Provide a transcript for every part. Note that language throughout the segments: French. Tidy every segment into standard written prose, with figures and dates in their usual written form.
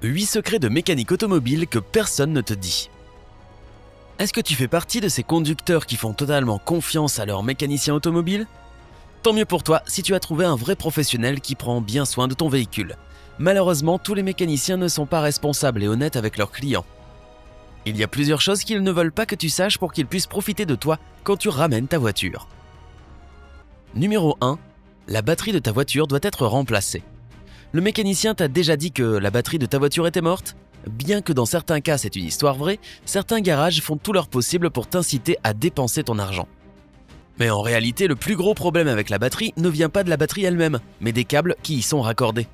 8 secrets de mécanique automobile que personne ne te dit. Est-ce que tu fais partie de ces conducteurs qui font totalement confiance à leur mécanicien automobile ? Tant mieux pour toi si tu as trouvé un vrai professionnel qui prend bien soin de ton véhicule. Malheureusement, tous les mécaniciens ne sont pas responsables et honnêtes avec leurs clients. Il y a plusieurs choses qu'ils ne veulent pas que tu saches pour qu'ils puissent profiter de toi quand tu ramènes ta voiture. Numéro 1. La batterie de ta voiture doit être remplacée. Le mécanicien t'a déjà dit que la batterie de ta voiture était morte ? Bien que dans certains cas c'est une histoire vraie, certains garages font tout leur possible pour t'inciter à dépenser ton argent. Mais en réalité, le plus gros problème avec la batterie ne vient pas de la batterie elle-même, mais des câbles qui y sont raccordés.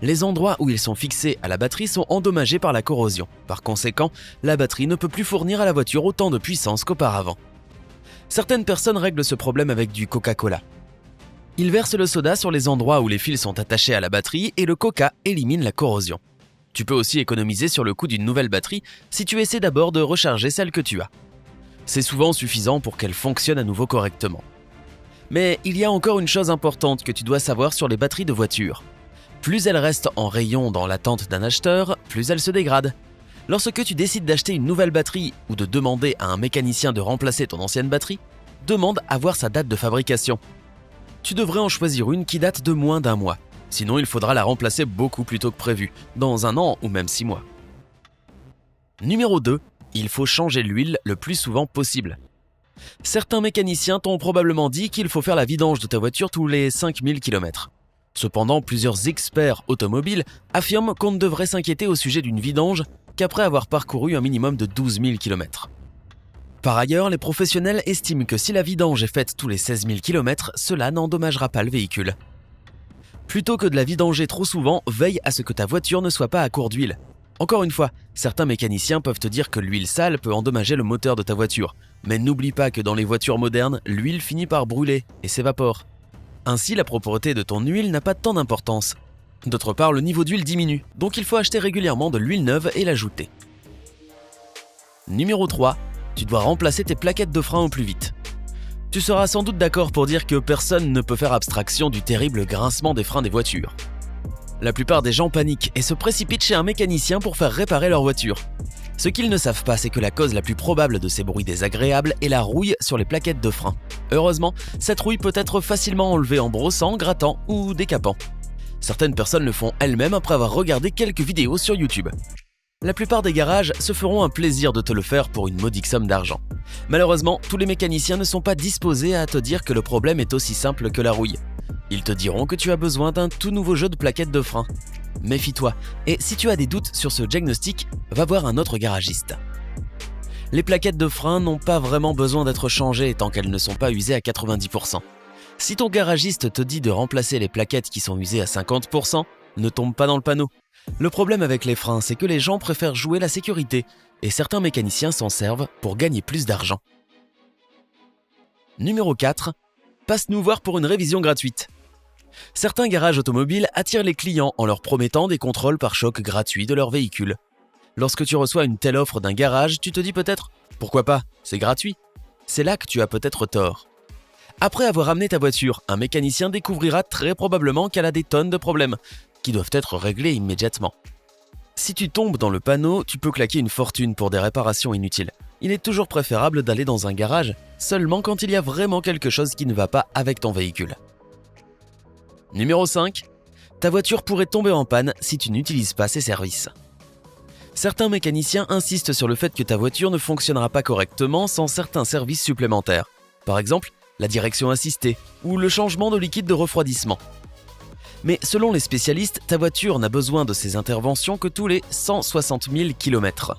Les endroits où ils sont fixés à la batterie sont endommagés par la corrosion. Par conséquent, la batterie ne peut plus fournir à la voiture autant de puissance qu'auparavant. Certaines personnes règlent ce problème avec du Coca-Cola. Ils versent le soda sur les endroits où les fils sont attachés à la batterie et le Coca élimine la corrosion. Tu peux aussi économiser sur le coût d'une nouvelle batterie si tu essaies d'abord de recharger celle que tu as. C'est souvent suffisant pour qu'elle fonctionne à nouveau correctement. Mais il y a encore une chose importante que tu dois savoir sur les batteries de voiture. Plus elles restent en rayon dans l'attente d'un acheteur, plus elles se dégradent. Lorsque tu décides d'acheter une nouvelle batterie ou de demander à un mécanicien de remplacer ton ancienne batterie, demande à voir sa date de fabrication. Tu devrais en choisir une qui date de moins d'1 mois. Sinon, il faudra la remplacer beaucoup plus tôt que prévu, dans 1 an ou même 6 mois. Numéro 2. Il faut changer l'huile le plus souvent possible. Certains mécaniciens t'ont probablement dit qu'il faut faire la vidange de ta voiture tous les 5000 km. Cependant, plusieurs experts automobiles affirment qu'on ne devrait s'inquiéter au sujet d'une vidange qu'après avoir parcouru un minimum de 12 000 km. Par ailleurs, les professionnels estiment que si la vidange est faite tous les 16 000 km, cela n'endommagera pas le véhicule. Plutôt que de la vidanger trop souvent, veille à ce que ta voiture ne soit pas à court d'huile. Encore une fois, certains mécaniciens peuvent te dire que l'huile sale peut endommager le moteur de ta voiture. Mais n'oublie pas que dans les voitures modernes, l'huile finit par brûler et s'évapore. Ainsi, la propreté de ton huile n'a pas tant d'importance. D'autre part, le niveau d'huile diminue, donc il faut acheter régulièrement de l'huile neuve et l'ajouter. Numéro 3. Tu dois remplacer tes plaquettes de frein au plus vite. Tu seras sans doute d'accord pour dire que personne ne peut faire abstraction du terrible grincement des freins des voitures. La plupart des gens paniquent et se précipitent chez un mécanicien pour faire réparer leur voiture. Ce qu'ils ne savent pas, c'est que la cause la plus probable de ces bruits désagréables est la rouille sur les plaquettes de frein. Heureusement, cette rouille peut être facilement enlevée en brossant, grattant ou décapant. Certaines personnes le font elles-mêmes après avoir regardé quelques vidéos sur YouTube. La plupart des garages se feront un plaisir de te le faire pour une modique somme d'argent. Malheureusement, tous les mécaniciens ne sont pas disposés à te dire que le problème est aussi simple que la rouille. Ils te diront que tu as besoin d'un tout nouveau jeu de plaquettes de frein. Méfie-toi, et si tu as des doutes sur ce diagnostic, va voir un autre garagiste. Les plaquettes de frein n'ont pas vraiment besoin d'être changées tant qu'elles ne sont pas usées à 90%. Si ton garagiste te dit de remplacer les plaquettes qui sont usées à 50%, ne tombe pas dans le panneau. Le problème avec les freins, c'est que les gens préfèrent jouer la sécurité, et certains mécaniciens s'en servent pour gagner plus d'argent. Numéro 4. Passe-nous voir pour une révision gratuite. Certains garages automobiles attirent les clients en leur promettant des contrôles par choc gratuits de leur véhicule. Lorsque tu reçois une telle offre d'un garage, tu te dis peut-être « Pourquoi pas ? C'est gratuit ». C'est là que tu as peut-être tort. Après avoir amené ta voiture, un mécanicien découvrira très probablement qu'elle a des tonnes de problèmes, qui doivent être réglés immédiatement. Si tu tombes dans le panneau, tu peux claquer une fortune pour des réparations inutiles. Il est toujours préférable d'aller dans un garage seulement quand il y a vraiment quelque chose qui ne va pas avec ton véhicule. Numéro 5. Ta voiture pourrait tomber en panne si tu n'utilises pas ses services. Certains mécaniciens insistent sur le fait que ta voiture ne fonctionnera pas correctement sans certains services supplémentaires. Par exemple, la direction assistée ou le changement de liquide de refroidissement. Mais selon les spécialistes, ta voiture n'a besoin de ces interventions que tous les 160 000 km.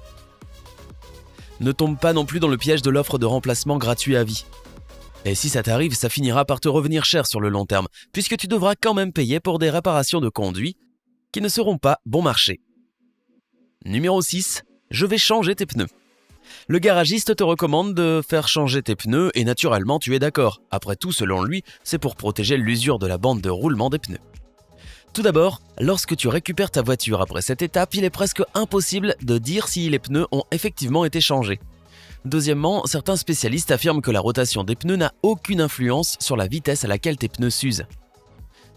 Ne tombe pas non plus dans le piège de l'offre de remplacement gratuit à vie. Et si ça t'arrive, ça finira par te revenir cher sur le long terme, puisque tu devras quand même payer pour des réparations de conduit qui ne seront pas bon marché. Numéro 6. Je vais changer tes pneus. Le garagiste te recommande de faire changer tes pneus et naturellement tu es d'accord. Après tout, selon lui, c'est pour protéger l'usure de la bande de roulement des pneus. Tout d'abord, lorsque tu récupères ta voiture après cette étape, il est presque impossible de dire si les pneus ont effectivement été changés. Deuxièmement, certains spécialistes affirment que la rotation des pneus n'a aucune influence sur la vitesse à laquelle tes pneus s'usent.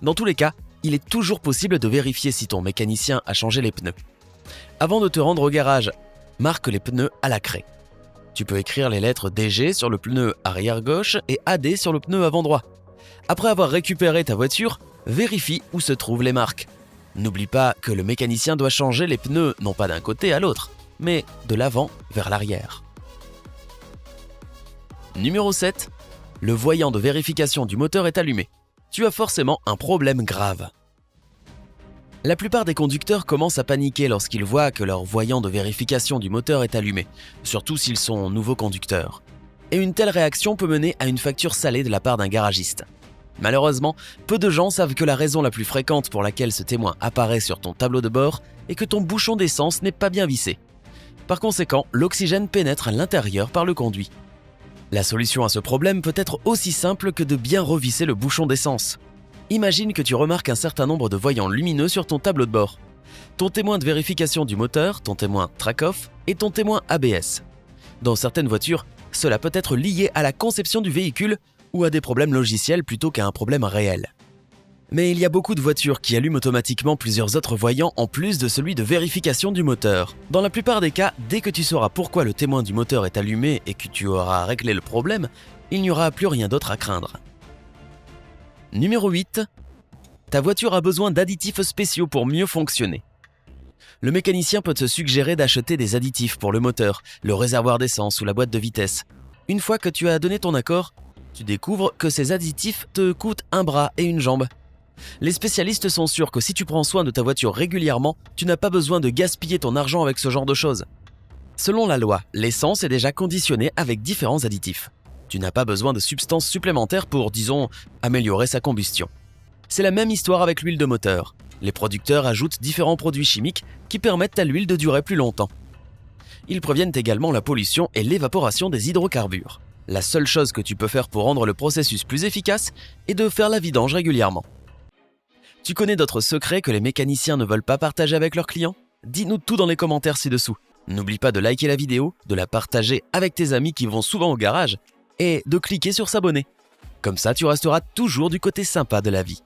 Dans tous les cas, il est toujours possible de vérifier si ton mécanicien a changé les pneus. Avant de te rendre au garage, marque les pneus à la craie. Tu peux écrire les lettres DG sur le pneu arrière gauche et AD sur le pneu avant droit. Après avoir récupéré ta voiture, vérifie où se trouvent les marques. N'oublie pas que le mécanicien doit changer les pneus non pas d'un côté à l'autre, mais de l'avant vers l'arrière. Numéro 7. Le voyant de vérification du moteur est allumé. Tu as forcément un problème grave. La plupart des conducteurs commencent à paniquer lorsqu'ils voient que leur voyant de vérification du moteur est allumé, surtout s'ils sont nouveaux conducteurs. Et une telle réaction peut mener à une facture salée de la part d'un garagiste. Malheureusement, peu de gens savent que la raison la plus fréquente pour laquelle ce témoin apparaît sur ton tableau de bord est que ton bouchon d'essence n'est pas bien vissé. Par conséquent, l'oxygène pénètre à l'intérieur par le conduit. La solution à ce problème peut être aussi simple que de bien revisser le bouchon d'essence. Imagine que tu remarques un certain nombre de voyants lumineux sur ton tableau de bord. Ton témoin de vérification du moteur, ton témoin track-off et ton témoin ABS. Dans certaines voitures, cela peut être lié à la conception du véhicule ou à des problèmes logiciels plutôt qu'à un problème réel. Mais il y a beaucoup de voitures qui allument automatiquement plusieurs autres voyants en plus de celui de vérification du moteur. Dans la plupart des cas, dès que tu sauras pourquoi le témoin du moteur est allumé et que tu auras réglé le problème, il n'y aura plus rien d'autre à craindre. Numéro 8. Ta voiture a besoin d'additifs spéciaux pour mieux fonctionner. Le mécanicien peut te suggérer d'acheter des additifs pour le moteur, le réservoir d'essence ou la boîte de vitesse. Une fois que tu as donné ton accord, tu découvres que ces additifs te coûtent un bras et une jambe. Les spécialistes sont sûrs que si tu prends soin de ta voiture régulièrement, tu n'as pas besoin de gaspiller ton argent avec ce genre de choses. Selon la loi, l'essence est déjà conditionnée avec différents additifs. Tu n'as pas besoin de substances supplémentaires pour, disons, améliorer sa combustion. C'est la même histoire avec l'huile de moteur. Les producteurs ajoutent différents produits chimiques qui permettent à l'huile de durer plus longtemps. Ils préviennent également la pollution et l'évaporation des hydrocarbures. La seule chose que tu peux faire pour rendre le processus plus efficace est de faire la vidange régulièrement. Tu connais d'autres secrets que les mécaniciens ne veulent pas partager avec leurs clients ? Dis-nous tout dans les commentaires ci-dessous. N'oublie pas de liker la vidéo, de la partager avec tes amis qui vont souvent au garage et de cliquer sur s'abonner. Comme ça, tu resteras toujours du côté sympa de la vie.